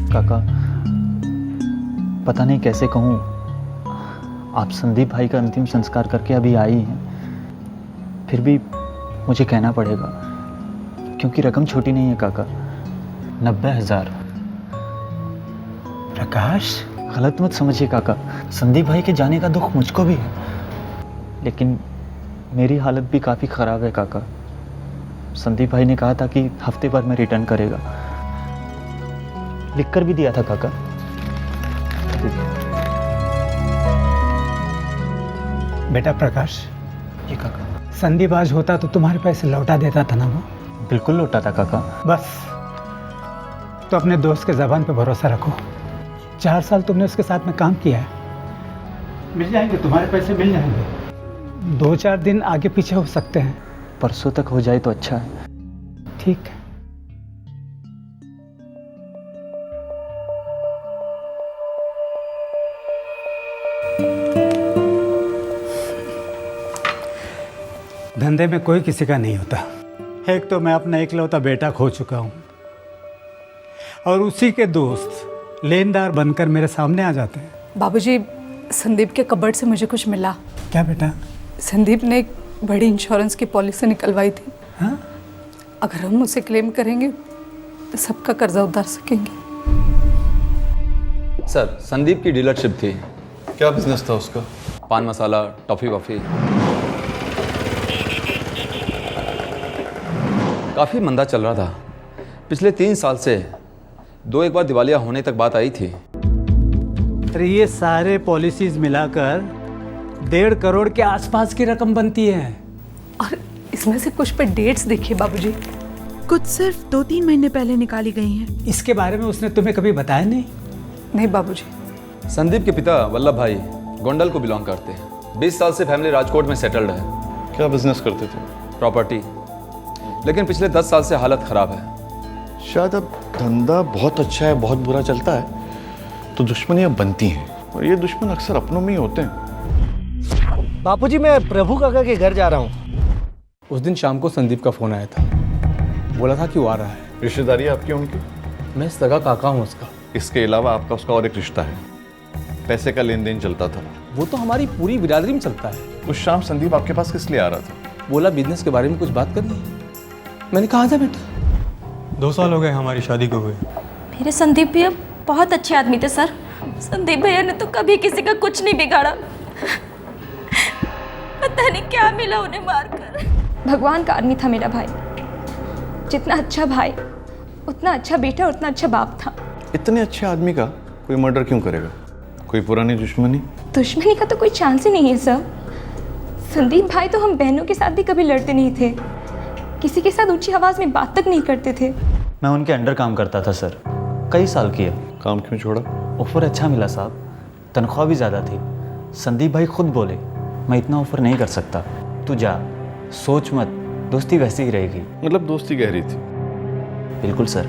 काका, पता नहीं कैसे कहूँ, आप संदीप भाई का अंतिम संस्कार करके अभी आई हैं, फिर भी मुझे कहना पड़ेगा क्योंकि रकम छोटी नहीं है काका। 90,000 प्रकाश, गलत मत समझिए काका, संदीप भाई के जाने का दुख मुझको भी है, लेकिन मेरी हालत भी काफ़ी ख़राब है काका। संदीप भाई ने कहा था कि हफ्ते भर में रिटर्न करेगा, लिख कर भी दिया था काका। बेटा प्रकाश। जी काका। संदीप आज होता तो तुम्हारे पैसे लौटा देता था ना वो? बिल्कुल लौटा था काका। बस तो अपने दोस्त के ज़बान पे भरोसा रखो। 4 साल तुमने उसके साथ में काम किया है, मिल जाएंगे तुम्हारे पैसे, मिल जाएंगे। 2-4 दिन आगे पीछे हो सकते हैं। परसों तक हो जाए तो अच्छा है। ठीक है। धंधे में कोई किसी का नहीं होता। एक तो मैं अपना इकलौता बेटा खो चुका हूँ और उसी के दोस्त लेनदार बनकर मेरे सामने आ जाते हैं। बाबूजी, संदीप के कबर्ड से मुझे कुछ मिला। क्या बेटा? संदीप ने एक बड़ी इंश्योरेंस की पॉलिसी निकलवाई थी। हाँ? अगर हम उसे क्लेम करेंगे तो सबका कर्जा उतार सकेंगे। सर, संदीप की डीलरशिप थी। क्या बिजनेस था उसका? पान मसाला, टॉफ़ी वॉफ़ी। काफ़ी मंदा चल रहा था। पिछले 3 साल से 2-1 बार दिवालिया होने तक बात आई थी। अरे ये सारे पॉलिसीज मिलाकर 1.5 करोड़ के आसपास की रकम बनती है। और इसमें से कुछ पे डेट्स देखिए बाबूजी, कुछ सिर्फ 2-3 महीने पहले निकाली गई हैं। इसके बारे में उसने तुम्हें कभी बताया नहीं? नहीं बाबूजी। संदीप के पिता वल्लभ भाई गोंडल को बिलोंग करते हैं। 20 साल से फैमिली राजकोट में सेटल्ड है। क्या बिजनेस करते थे? प्रॉपर्टी, लेकिन पिछले 10 साल से हालत खराब है। शायद अब धंधा बहुत अच्छा है, बहुत बुरा चलता है तो दुश्मनियां बनती हैं, और ये दुश्मन अक्सर अपनों में ही होते हैं। बापूजी, मैं प्रभु काका के घर जा रहा हूँ। उस दिन शाम को संदीप का फ़ोन आया था, बोला था कि वो आ रहा है। रिश्तेदारी आपकी उनकी? मैं सगा काका हूँ उसका। इसके अलावा आपका उसका और एक रिश्ता है, पैसे का लेन देन चलता था। वो तो हमारी पूरी बिरादरी में चलता है। उस शाम संदीप आपके पास किस लिए आ रहा था? बोला बिजनेस के बारे में कुछ बात करनी। मैंने कहा था बेटा, 2 साल हो गए हमारी शादी को हुए। मेरे संदीप भैया बहुत अच्छे आदमी थे सर। संदीप भैया ने तो कभी किसी का कुछ नहीं बिगाड़ा। पता नहीं क्या मिला उन्हें मारकर। भगवान का आदमी था मेरा भाई। जितना अच्छा भाई, उतना अच्छा बेटा, उतना अच्छा बाप था। इतने अच्छे आदमी का कोई मर्डर क्यों करेगा? कोई पुरानी दुश्मनी? दुश्मनी का तो कोई चांस ही नहीं है सर। संदीप भाई तो हम बहनों के साथ भी कभी लड़ते नहीं थे, किसी के साथ ऊंची आवाज में बात तक नहीं करते थे। मैं उनके अंडर काम करता था सर, कई साल किया। काम क्यों छोड़ा? ऑफर अच्छा मिला साहब, तनख्वाह भी ज़्यादा थी। संदीप भाई खुद बोले, मैं इतना ऑफर नहीं कर सकता, तू जा, सोच मत, दोस्ती वैसी ही रहेगी। मतलब दोस्ती गहरी थी? बिल्कुल सर।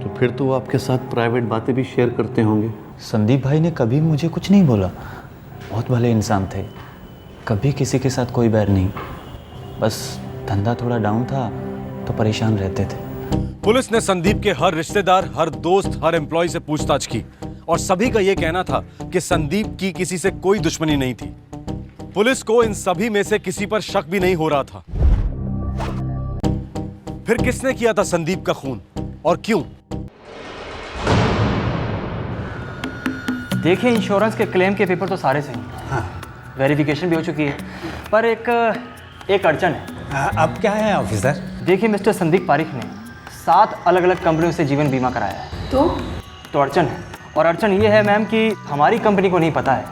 तो फिर तो वो आपके साथ प्राइवेट बातें भी शेयर करते होंगे? संदीप भाई ने कभी मुझे कुछ नहीं बोला, बहुत भले इंसान थे, कभी किसी के साथ कोई बैर नहीं। बस धंधा थोड़ा डाउन था तो परेशान रहते थे। पुलिस ने संदीप के हर रिश्तेदार, हर दोस्त, हर एम्प्लॉय से पूछताछ की और सभी का यह कहना था कि संदीप की किसी से कोई दुश्मनी नहीं थी। पुलिस को इन सभी में से किसी पर शक भी नहीं हो रहा था। फिर किसने किया था संदीप का खून और क्यों? देखिए, इंश्योरेंस के क्लेम के पेपर तो सारे सही हैं। हाँ। वेरिफिकेशन भी हो चुकी है, पर एक अड़चन है। अब क्या है ऑफिसर? देखिए, मिस्टर संदीप पारिक ने 7 अलग-अलग कंपनियों से जीवन बीमा कराया है। तो अड़चन है, और अड़चन ये है मैम कि हमारी कंपनी को नहीं पता है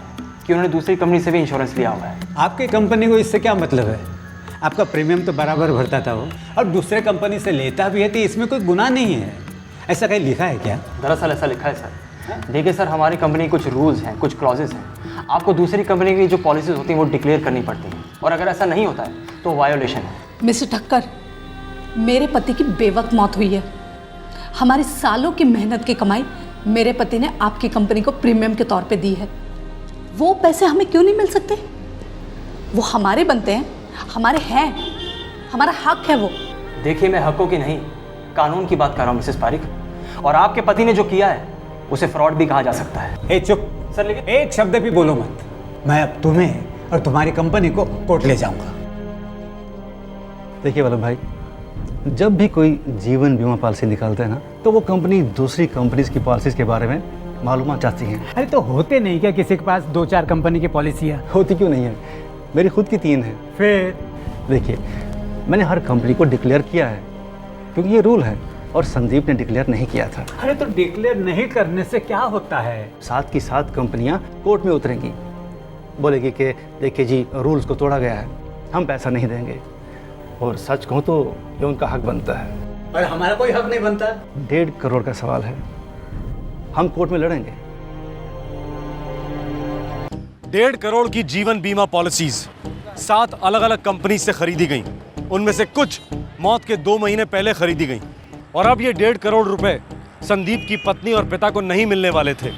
कि उन्होंने दूसरी कंपनी से भी इंश्योरेंस लिया हुआ है। आपकी कंपनी को इससे क्या मतलब है? आपका प्रीमियम तो बराबर भरता था वो, और दूसरे कंपनी से लेता भी है तो इसमें कोई गुनाह नहीं है। ऐसा कहीं लिखा है क्या? दरअसल ऐसा लिखा है सर। देखिए सर, हमारी कंपनी कुछ रूल्स हैं, कुछ क्लॉजेस हैं। आपको दूसरी कंपनी की जो पॉलिसीज होती हैं वो डिक्लेयर करनी पड़ती हैं, और अगर ऐसा नहीं होता है तो वायोलेशन है। मिस्टर ठक्कर, मेरे पति की बेवक्त मौत हुई है। हमारी सालों की मेहनत की कमाई मेरे पति ने आपकी कंपनी को प्रीमियम के तौर पे दी है। वो पैसे हमें क्यों नहीं मिल सकते? वो हमारे बनते हैं, हमारे हैं, हमारा हक है वो। देखिए, मैं हकों की नहीं, कानून की बात कर रहा हूँ मिसेस पारिक, और आपके पति ने जो किया है उसे फ्रॉड भी कहा जा सकता है। ए चुप सर, लेकिन एक शब्द भी बोलो मत। मैं अब तुम्हें और तुम्हारी कंपनी को कोर्ट ले जाऊंगा। देखिए वल्लभ भाई, जब भी कोई जीवन बीमा पॉलिसी निकालते हैं ना, तो वो कंपनी दूसरी कंपनीज की पॉलिसीज के बारे में मालूमात चाहती हैं। अरे तो होते नहीं क्या किसी के पास 2-4 कंपनी की पॉलिसियाँ? होती क्यों नहीं है, मेरी खुद की 3 है। फिर देखिए, मैंने हर कंपनी को डिक्लेयर किया है क्योंकि ये रूल है, और संदीप ने डिक्लेयर नहीं किया था। अरे तो डिक्लेयर नहीं करने से क्या होता है? साथ की साथ कंपनियां कोर्ट में उतरेंगी, बोलेगी कि देखिए जी रूल्स को तोड़ा गया है, हम पैसा नहीं देंगे। और सच कहूँ तो ये उनका हक बनता है। और हमारा कोई हक नहीं बनता। 1.5 करोड़ का सवाल है, हम कोर्ट में लड़ेंगे। 1.5 करोड़ की जीवन बीमा पॉलिसीज 7 अलग अलग कंपनी से खरीदी गई। उनमें से कुछ मौत के 2 महीने पहले खरीदी गई, और अब ये 1.5 करोड़ रुपए संदीप की पत्नी और पिता को नहीं मिलने वाले थे।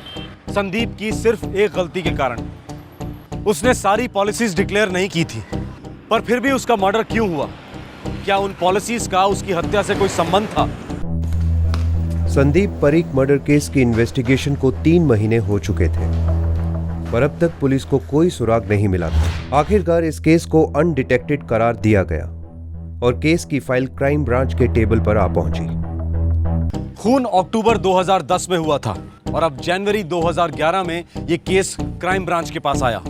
संदीप की सिर्फ एक गलती के कारण। उसने सारी पॉलिसीज डिक्लेयर नहीं की थी, पर फिर भी उसका मर्डर क्यों हुआ? क्या उन पॉलिसीज का उसकी हत्या से कोई संबंध था? संदीप परीक मर्डर केस की इन्वेस्टिगेशन को 3 महीने हो चुके थे, पर अब तक पुलिस को कोई सुराग नहीं मिला था। आखिरकार इस केस को अनडिटेक्टेड करार दिया गया और केस की फाइल क्राइम ब्रांच के टेबल पर आ पहुंची। खून अक्टूबर 2010 में हुआ था, और अब जनवरी 2011 में यह केस क्राइम ब्रांच के पास आया।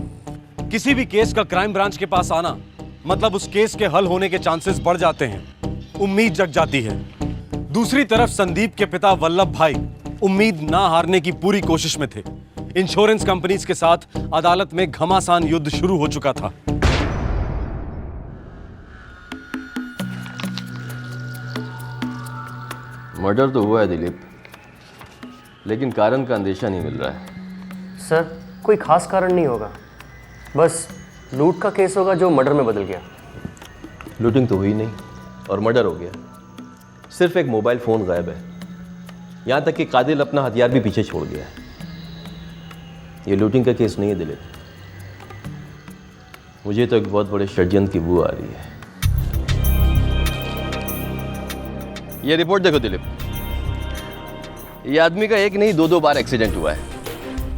किसी भी केस का क्राइम ब्रांच के पास आना मतलब उस केस के हल होने के चांसेस बढ़ जाते हैं, उम्मीद जग जाती है। दूसरी तरफ संदीप के पिता वल्लभ भाई उम्मीद ना हारने की पूरी कोशिश में थे। इंश्योरेंस कंपनीज के साथ अदालत में घमासान युद्ध शुरू हो चुका था। मर्डर तो हुआ है दिलीप, लेकिन कारण का अंदेशा नहीं मिल रहा है। सर, कोई खास कारण नहीं होगा, बस लूट का केस होगा जो मर्डर में बदल गया। लूटिंग तो हुई नहीं और मर्डर हो गया। सिर्फ एक मोबाइल फ़ोन गायब है, यहाँ तक कि कादिल अपना हथियार भी पीछे छोड़ गया है। ये लूटिंग का केस नहीं है दिलीप, मुझे तो एक बहुत बड़े षड्यंत्र की बू आ रही है। ये रिपोर्ट देखो दिलीप, ये आदमी का एक नहीं 2-2 बार एक्सीडेंट हुआ है,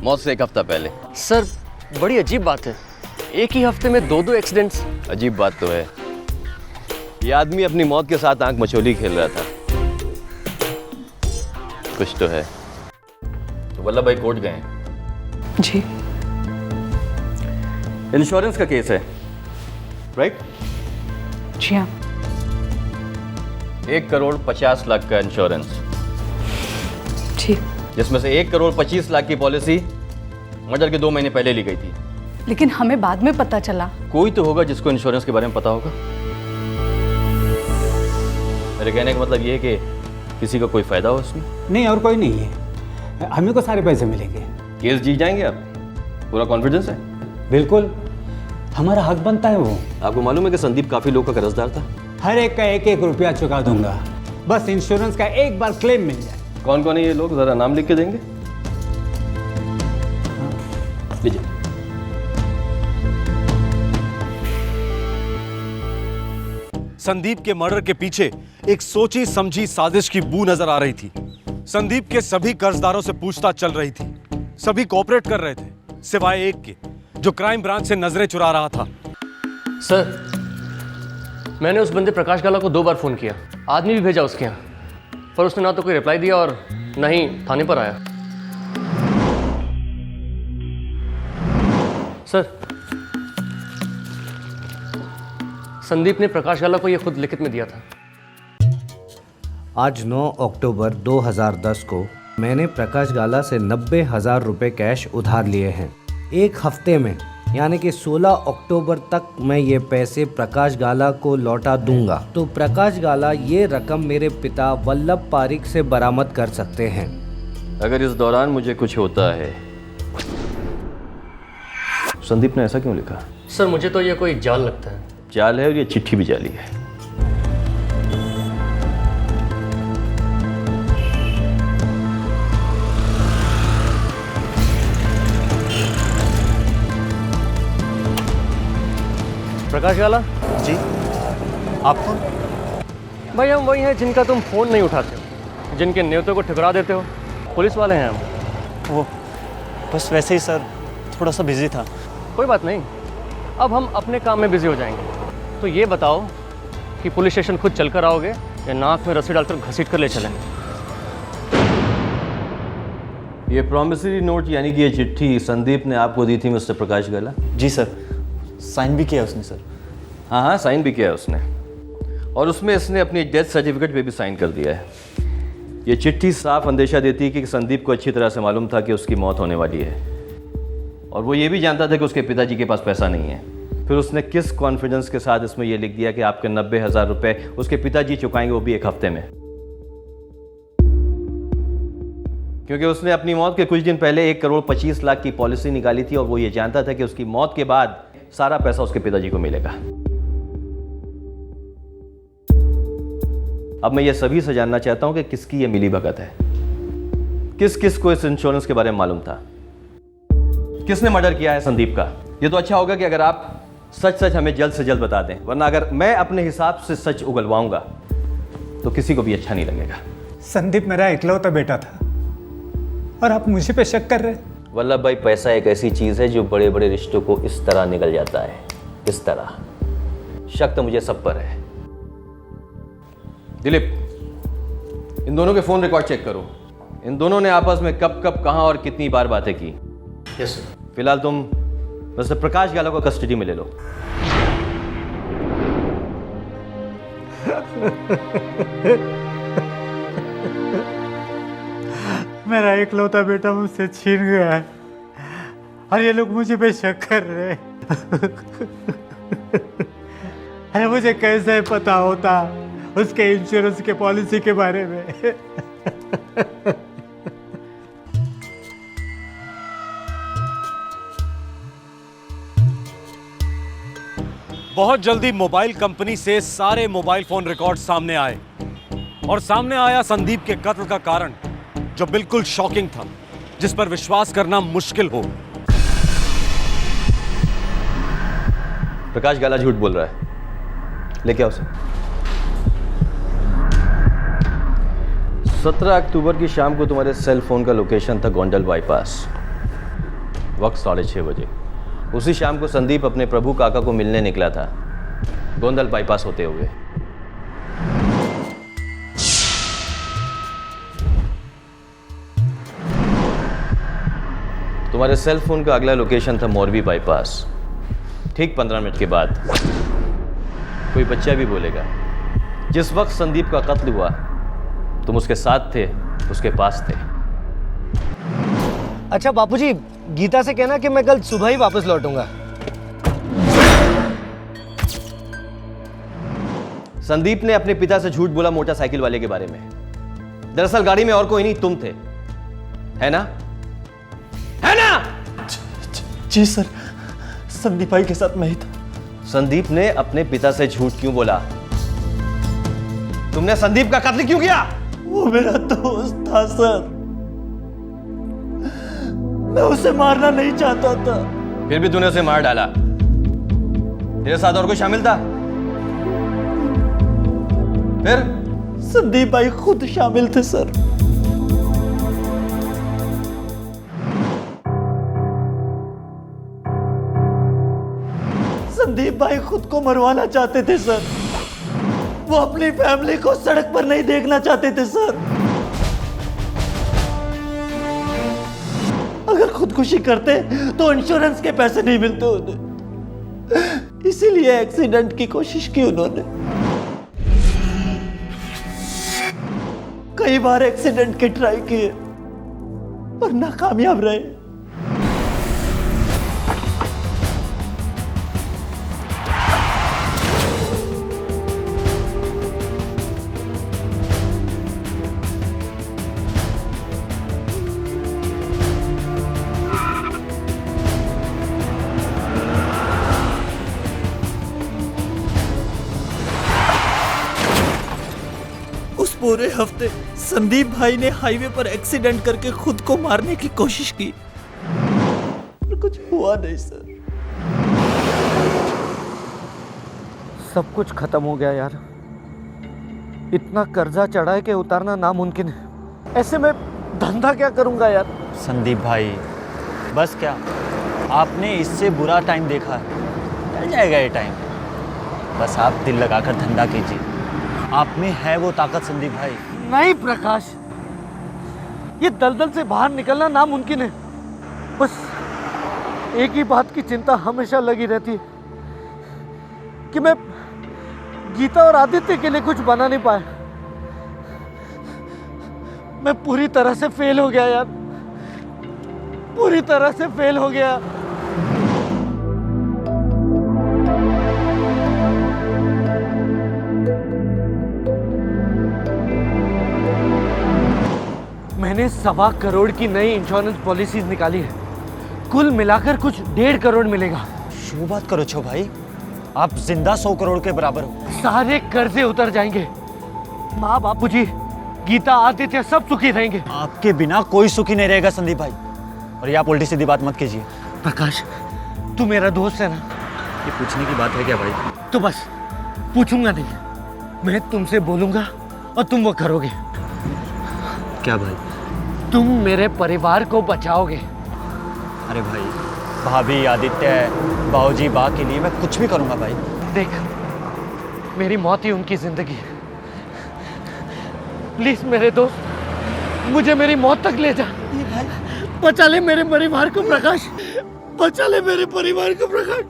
मौत से 1 हफ्ता पहले। सर, बड़ी अजीब बात है, एक ही हफ्ते में 2 एक्सीडेंट्स। अजीब बात तो है, ये आदमी अपनी मौत के साथ आंख मचोली खेल रहा था। कुछ तो है। तो वल्लभ भाई कोर्ट गए हैं? जी। इंश्योरेंस का केस है, राइट? जी हाँ। 1 करोड़ 50 लाख का इंश्योरेंस, ठीक, जिसमें से 1 करोड़ 25 लाख की पॉलिसी मर्डर के 2 महीने पहले ली गई थी। लेकिन हमें बाद में पता चला। कोई तो होगा जिसको इंश्योरेंस के बारे में पता होगा। मेरे कहने का मतलब ये है कि किसी का कोई फायदा हो उसमें? नहीं, और कोई नहीं है, हमें को सारे पैसे मिलेंगे। केस जीत जाएंगे आप? पूरा कॉन्फिडेंस है? बिल्कुल, हमारा हक बनता है वो। आपको मालूम है कि संदीप काफी लोग का कर्जदार था? हर एक का 1-1 रुपया चुका दूंगा, बस इंश्योरेंस का एक बार क्लेम मिल जाए। कौन कौन है ये लोग, जरा नाम लिख के देंगे? लीजिए। संदीप के मर्डर के पीछे एक सोची समझी साजिश की बू नजर आ रही थी। संदीप के सभी कर्जदारों से पूछताछ चल रही थी, सभी कोऑपरेट कर रहे थे, सिवाय एक के जो क्राइम ब्रांच से नजरें चुरा रहा था। सर, मैंने उस बंदे प्रकाश गाला को 2 बार फ़ोन किया, आदमी भी भेजा उसके यहाँ, पर उसने ना तो कोई रिप्लाई दिया और ना ही थाने पर आया। सर, संदीप ने प्रकाश गाला को यह खुद लिखित में दिया था। आज 9 अक्टूबर 2010 को मैंने प्रकाश गाला से 90,000 रुपये कैश उधार लिए हैं। 1 हफ्ते में यानी कि 16 अक्टूबर तक मैं ये पैसे प्रकाश गाला को लौटा दूंगा, तो प्रकाश गाला ये रकम मेरे पिता वल्लभ पारिक से बरामद कर सकते हैं। अगर इस दौरान मुझे कुछ होता है, संदीप ने ऐसा क्यों लिखा? सर, मुझे तो ये कोई जाल लगता है। जाल है और ये चिट्ठी भी जाली है। प्रकाश गाला जी, आप कौन? भाई, हम वही हैं जिनका तुम फ़ोन नहीं उठाते हो, जिनके न्योतों को ठुकरा देते हो। पुलिस वाले हैं हम। वो बस वैसे ही सर, थोड़ा सा बिजी था। कोई बात नहीं, अब हम अपने काम में बिजी हो जाएंगे। तो ये बताओ कि पुलिस स्टेशन खुद चलकर आओगे या नाक में रस्सी डालकर घसीट कर ले चलें? ये प्रॉमिसरी नोट यानी कि ये चिट्ठी संदीप ने आपको दी थी मिस्टर प्रकाश गाला? जी सर, साइन भी किया उसने सर। हाँ, साइन भी किया है उसने, और उसमें इसने अपनी डेथ सर्टिफिकेट पे भी साइन कर दिया है। ये चिट्ठी साफ अंदेशा देती है कि संदीप को अच्छी तरह से मालूम था कि उसकी मौत होने वाली है, और वो ये भी जानता था कि उसके पिताजी के पास पैसा नहीं है। फिर उसने किस कॉन्फिडेंस के साथ इसमें यह लिख दिया कि आपके 90,000 रुपए उसके पिताजी चुकाएंगे, वो भी 1 हफ्ते में। क्योंकि उसने अपनी मौत के कुछ दिन पहले 1,25,00,000 की पॉलिसी निकाली थी, और वो ये जानता था कि उसकी मौत के बाद सारा पैसा उसके पिताजी को मिलेगा। अब मैं ये सभी से जानना चाहता हूं कि किसकी ये मिलीभगत है, किस किस को इस इंश्योरेंस के बारे में मालूम था, किसने मर्डर किया है संदीप का। ये तो अच्छा होगा कि अगर आप सच सच हमें जल्द से जल्द बता दें, वरना अगर मैं अपने हिसाब से सच उगलवाऊंगा तो किसी को भी अच्छा नहीं लगेगा। संदीप मेरा इकलौता बेटा था और आप मुझे पे शक कर रहे हैं। वल्लभ भाई, पैसा एक ऐसी चीज है जो बड़े बड़े रिश्तों को इस तरह निकल जाता है, इस तरह। शक तो मुझे सब पर है। दिलीप, इन दोनों के फोन रिकॉर्ड चेक करो। इन दोनों ने आपस में कब कब कहां और कितनी बार बातें की। Yes sir. फिलहाल तुम मिस्टर प्रकाश गाला को कस्टडी में ले लो। मेरा इकलौता बेटा मुझसे छीन गया है और ये लोग मुझे पे शक कर रहे हैं। अरे मुझे कैसे पता होता उसके इंश्योरेंस के पॉलिसी के बारे में। बहुत जल्दी मोबाइल कंपनी से सारे मोबाइल फोन रिकॉर्ड सामने आए, और सामने आया संदीप के कत्ल का कारण, जो बिल्कुल शॉकिंग था, जिस पर विश्वास करना मुश्किल हो। प्रकाश गाला झूठ बोल रहा है, लेके आओ उसे। 17 अक्टूबर की शाम को तुम्हारे सेल फोन का लोकेशन था गोंडल बाईपास, वक्त 6:30 बजे। उसी शाम को संदीप अपने प्रभु काका को मिलने निकला था, गोंडल बाईपास होते हुए। तुम्हारे सेल फोन का अगला लोकेशन था मोरबी बाईपास। ठीक 15 मिनट के बाद कोई बच्चा भी बोलेगा, जिस वक्त संदीप का कत्ल हुआ तुम उसके साथ थे, उसके पास थे। अच्छा बापूजी, गीता से कहना कि मैं कल सुबह ही वापस लौटूंगा। संदीप ने अपने पिता से झूठ बोला मोटरसाइकिल वाले के बारे में। दरअसल गाड़ी में और कोई नहीं, तुम थे, है ना? है ना? जी सर, संदीप भाई के साथ मैं ही था। संदीप ने अपने पिता से झूठ क्यों बोला? तुमने संदीप का कत्ल क्यों किया? वो मेरा दोस्त था सर, मैं उसे मारना नहीं चाहता था। फिर भी तूने उसे मार डाला। तेरे साथ और कोई शामिल था? फिर? संदीप भाई खुद शामिल थे सर। संदीप भाई खुद को मरवाना चाहते थे सर। वो अपनी फैमिली को सड़क पर नहीं देखना चाहते थे सर। अगर खुदकुशी करते तो इंश्योरेंस के पैसे नहीं मिलते उन्हें, इसीलिए एक्सीडेंट की कोशिश की उन्होंने। कई बार एक्सीडेंट के ट्राई किए और नाकामयाब रहे। पूरे हफ्ते संदीप भाई ने हाईवे पर एक्सीडेंट करके खुद को मारने की कोशिश की, पर कुछ हुआ नहीं सर। सब कुछ खत्म हो गया यार। इतना कर्जा चढ़ा है कि उतारना नामुमकिन है। ऐसे में धंधा क्या करूंगा यार? संदीप भाई, बस क्या, आपने इससे बुरा टाइम देखा है, चल जाएगा ये टाइम। बस आप दिल लगाकर धंधा कीजिए, आप में है वो ताकत संदीप भाई। नहीं प्रकाश, ये दलदल से बाहर निकलना नामुमकिन है। बस एक ही बात की चिंता हमेशा लगी रहती है कि मैं गीता और आदित्य के लिए कुछ बना नहीं पाया। मैं पूरी तरह से फेल हो गया यार, पूरी तरह से फेल हो गया। मैंने 1.25 करोड़ की नई इंश्योरेंस पॉलिसीज निकाली है, कुल मिलाकर कुछ 1.5 करोड़ मिलेगा। शो बात करो छो भाई, आप जिंदा 100 करोड़ के बराबर हो। सारे कर्जे उतर जाएंगे, माँ बापूजी, गीता, आदित्य सब सुखी रहेंगे। आपके बिना कोई सुखी नहीं रहेगा संदीप भाई। और ये आप उल्टी सीधी बात मत कीजिए। प्रकाश, तू मेरा दोस्त है ना? ये पूछने की बात है क्या भाई? तो बस पूछूंगा नहीं, मैं तुमसे बोलूंगा और तुम वो करोगे। क्या भाई? तुम मेरे परिवार को बचाओगे। अरे भाई, भाभी, आदित्य, बाऊजी, बा के लिए मैं कुछ भी करूंगा भाई। देख, मेरी मौत ही उनकी जिंदगी है। प्लीज मेरे दोस्त, मुझे मेरी मौत तक ले जा। बचा ले मेरे परिवार को प्रकाश, बचा ले मेरे परिवार को प्रकाश,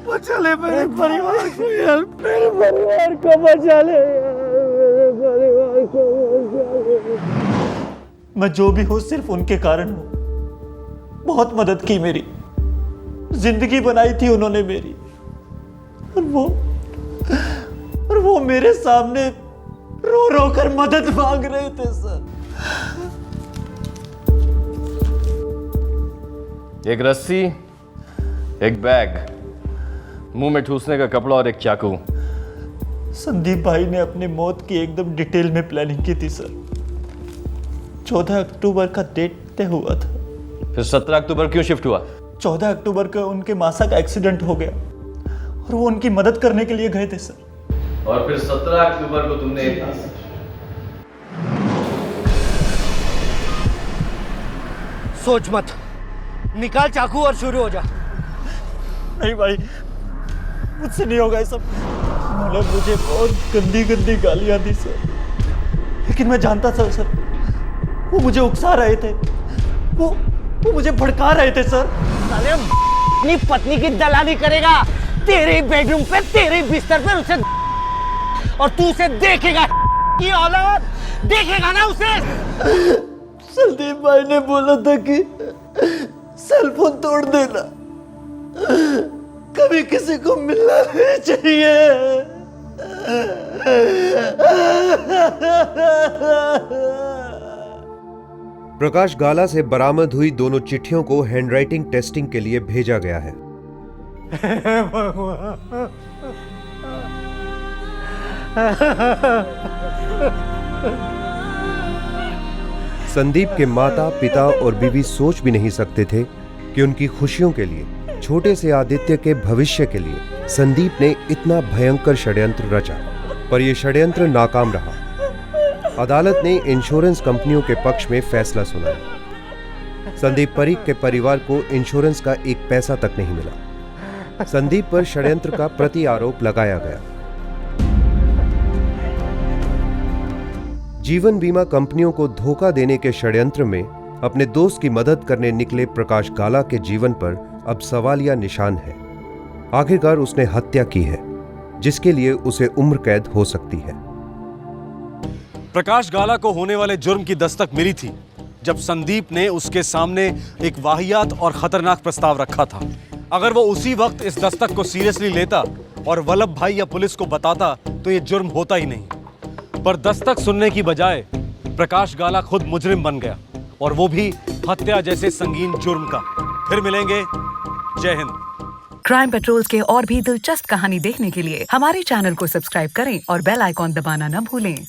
बचा ले मेरे परिवार को यार, मेरे परिवार को बचा ले यार, मेरे परिवार को बचा ले। मैं जो भी हूँ सिर्फ उनके कारण हूँ। बहुत मदद की मेरी, जिंदगी बनाई थी उन्होंने मेरी, और वो मेरे सामने रो रो कर मदद मांग रहे थे सर। एक रस्सी, एक बैग, मुंह में ठूसने का कपड़ा और एक चाकू। संदीप भाई ने अपनी मौत की एकदम डिटेल में प्लानिंग की थी सर। 14 अक्टूबर का डेट तय हुआ था। फिर 17 अक्टूबर क्यों शिफ्ट हुआ? 14 अक्टूबर को उनके मासा का एक्सीडेंट हो गया और वो उनकी मदद करने के लिए गए थे सर। और फिर 17 अक्टूबर को तुमने सोच मत, निकाल चाकू और शुरू हो जा। नहीं भाई, मुझसे नहीं होगा ये सब। उन्होंने मुझे बहुत गंदी गंदी गालियां दी सर, लेकिन मैं जानता था सर, वो मुझे उकसा रहे थे, वो मुझे भड़का रहे थे सर। साले अपनी पत्नी की दलाली करेगा, तेरे बेडरूम पे, तेरे बिस्तर पे उसे, और तू उसे देखेगा, ये औलाद देखेगा ना उसे। संदीप भाई ने बोला था कि सेल फोन तोड़ देना, कभी किसी को मिलना नहीं चाहिए। प्रकाश गाला से बरामद हुई दोनों चिट्ठियों को हैंडराइटिंग टेस्टिंग के लिए भेजा गया है। संदीप के माता, पिता और बीवी सोच भी नहीं सकते थे कि उनकी खुशियों के लिए, छोटे से आदित्य के भविष्य के लिए संदीप ने इतना भयंकर षड्यंत्र रचा, पर यह षड्यंत्र नाकाम रहा। अदालत ने इंश्योरेंस कंपनियों के पक्ष में फैसला सुनाया। संदीप परीख के परिवार को इंश्योरेंस का एक पैसा तक नहीं मिला। संदीप पर षड्यंत्र का प्रति आरोप लगाया गया। जीवन बीमा कंपनियों को धोखा देने के षड्यंत्र में अपने दोस्त की मदद करने निकले प्रकाश गाला के जीवन पर अब सवालिया निशान है। आखिरकार उसने हत्या की है, जिसके लिए उसे उम्र कैद हो सकती है। प्रकाश गाला को होने वाले जुर्म की दस्तक मिली थी जब संदीप ने उसके सामने एक वाहियात और खतरनाक प्रस्ताव रखा था। अगर वो उसी वक्त इस दस्तक को सीरियसली लेता और वल्लभ भाई या पुलिस को बताता तो ये जुर्म होता ही नहीं। पर दस्तक सुनने की बजाय प्रकाश गाला खुद मुजरिम बन गया, और वो भी हत्या जैसे संगीन जुर्म का। फिर मिलेंगे। जय हिंद। क्राइम पेट्रोल्स के और भी दिलचस्प कहानी देखने के लिए हमारे चैनल को सब्सक्राइब करें और बेल आइकॉन दबाना न भूलें।